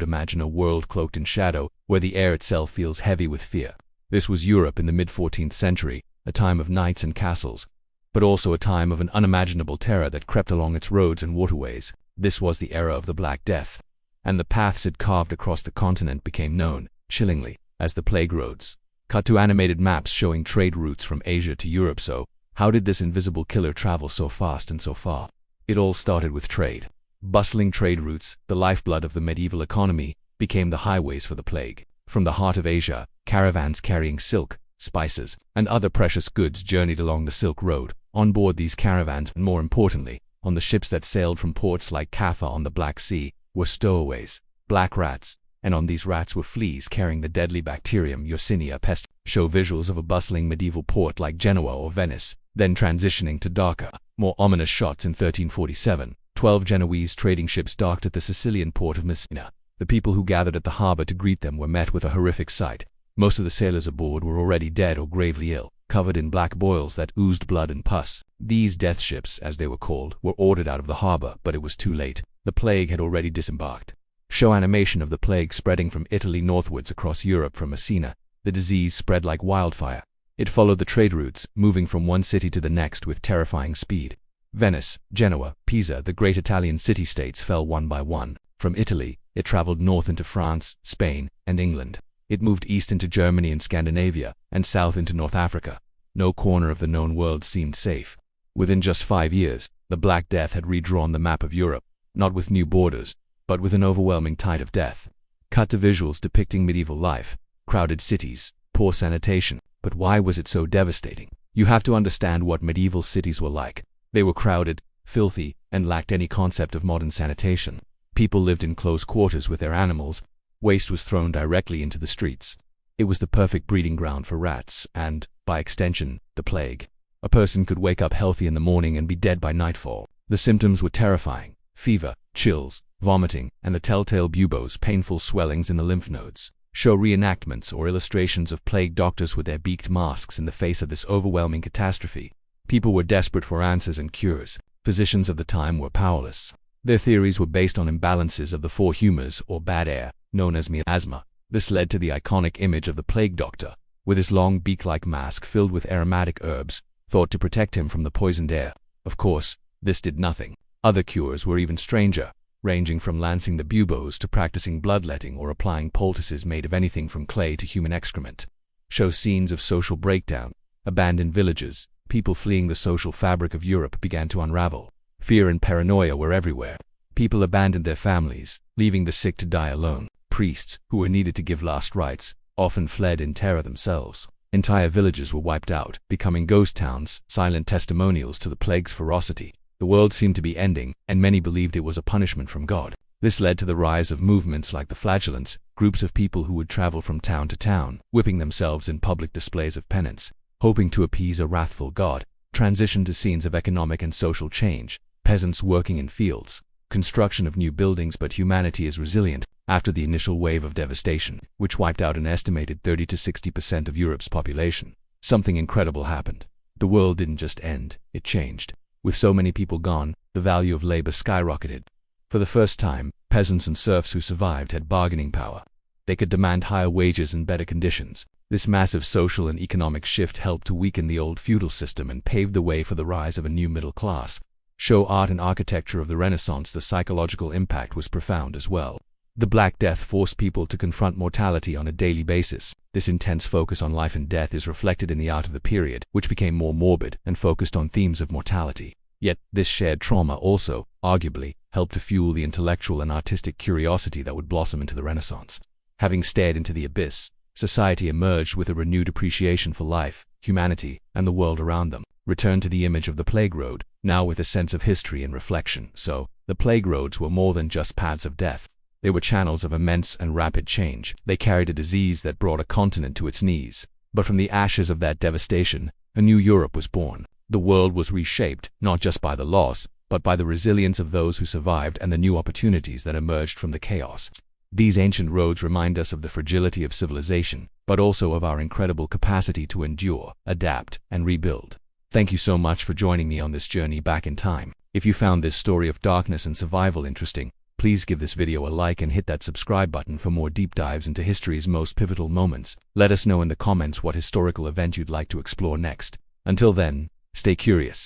would imagine a world cloaked in shadow, where the air itself feels heavy with fear. This was Europe in the mid-14th century, a time of knights and castles, but also a time of an unimaginable terror that crept along its roads and waterways. This was the era of the Black Death, and the paths it carved across the continent became known, chillingly, as the Plague Roads. Cut to animated maps showing trade routes from Asia to Europe. So, how did this invisible killer travel so fast and so far? It all started with trade. Bustling trade routes, the lifeblood of the medieval economy, became the highways for the plague. From the heart of Asia, caravans carrying silk, spices, and other precious goods journeyed along the Silk Road. On board these caravans, and more importantly, on the ships that sailed from ports like Kaffa on the Black Sea, were stowaways, black rats, and on these rats were fleas carrying the deadly bacterium Yersinia pestis. Show visuals of a bustling medieval port like Genoa or Venice, then transitioning to darker, more ominous shots in 1347. 12 Genoese trading ships docked at the Sicilian port of Messina. The people who gathered at the harbor to greet them were met with a horrific sight. Most of the sailors aboard were already dead or gravely ill, covered in black boils that oozed blood and pus. These death ships, as they were called, were ordered out of the harbor, but it was too late. The plague had already disembarked. Show animation of the plague spreading from Italy northwards across Europe from Messina. The disease spread like wildfire. It followed the trade routes, moving from one city to the next with terrifying speed. Venice, Genoa, Pisa, the great Italian city-states fell one by one. From Italy, it traveled north into France, Spain, and England. It moved east into Germany and Scandinavia, and south into North Africa. No corner of the known world seemed safe. Within just 5 years, the Black Death had redrawn the map of Europe, not with new borders, but with an overwhelming tide of death. Cut to visuals depicting medieval life, crowded cities, poor sanitation. But why was it so devastating? You have to understand what medieval cities were like. They were crowded, filthy, and lacked any concept of modern sanitation. People lived in close quarters with their animals. Waste was thrown directly into the streets. It was the perfect breeding ground for rats and, by extension, the plague. A person could wake up healthy in the morning and be dead by nightfall. The symptoms were terrifying: fever, chills, vomiting, and the telltale buboes, painful swellings in the lymph nodes. Show reenactments or illustrations of plague doctors with their beaked masks in the face of this overwhelming catastrophe. People were desperate for answers and cures. Physicians of the time were powerless. Their theories were based on imbalances of the four humors, or bad air, known as miasma. This led to the iconic image of the plague doctor, with his long beak-like mask filled with aromatic herbs, thought to protect him from the poisoned air. Of course, this did nothing. Other cures were even stranger, ranging from lancing the buboes to practicing bloodletting or applying poultices made of anything from clay to human excrement. Show scenes of social breakdown, abandoned villages. People fleeing the social fabric of Europe began to unravel. Fear and paranoia were everywhere. People abandoned their families, leaving the sick to die alone. Priests, who were needed to give last rites, often fled in terror themselves. Entire villages were wiped out, becoming ghost towns, silent testimonials to the plague's ferocity. The world seemed to be ending, and many believed it was a punishment from God. This led to the rise of movements like the flagellants, groups of people who would travel from town to town, whipping themselves in public displays of penance, hoping to appease a wrathful God. Transition to scenes of economic and social change. Peasants working in fields, construction of new buildings. But humanity is resilient. After the initial wave of devastation, which wiped out an estimated 30 to 60% of Europe's population, something incredible happened. The world didn't just end, it changed. With so many people gone, the value of labor skyrocketed. For the first time, peasants and serfs who survived had bargaining power. They could demand higher wages and better conditions. This massive social and economic shift helped to weaken the old feudal system and paved the way for the rise of a new middle class. Show art and architecture of the Renaissance. The psychological impact was profound as well. The Black Death forced people to confront mortality on a daily basis. This intense focus on life and death is reflected in the art of the period, which became more morbid and focused on themes of mortality. Yet, this shared trauma also, arguably, helped to fuel the intellectual and artistic curiosity that would blossom into the Renaissance. Having stared into the abyss, society emerged with a renewed appreciation for life, humanity, and the world around them. Return to the image of the plague road, now with a sense of history and reflection. So, the plague roads were more than just paths of death. They were channels of immense and rapid change. They carried a disease that brought a continent to its knees. But from the ashes of that devastation, a new Europe was born. The world was reshaped, not just by the loss, but by the resilience of those who survived and the new opportunities that emerged from the chaos. These ancient roads remind us of the fragility of civilization, but also of our incredible capacity to endure, adapt, and rebuild. Thank you so much for joining me on this journey back in time. If you found this story of darkness and survival interesting, Please give this video a like and hit that subscribe button for more deep dives into history's most pivotal moments. Let us know in the comments what historical event you'd like to explore next. Until then, stay curious.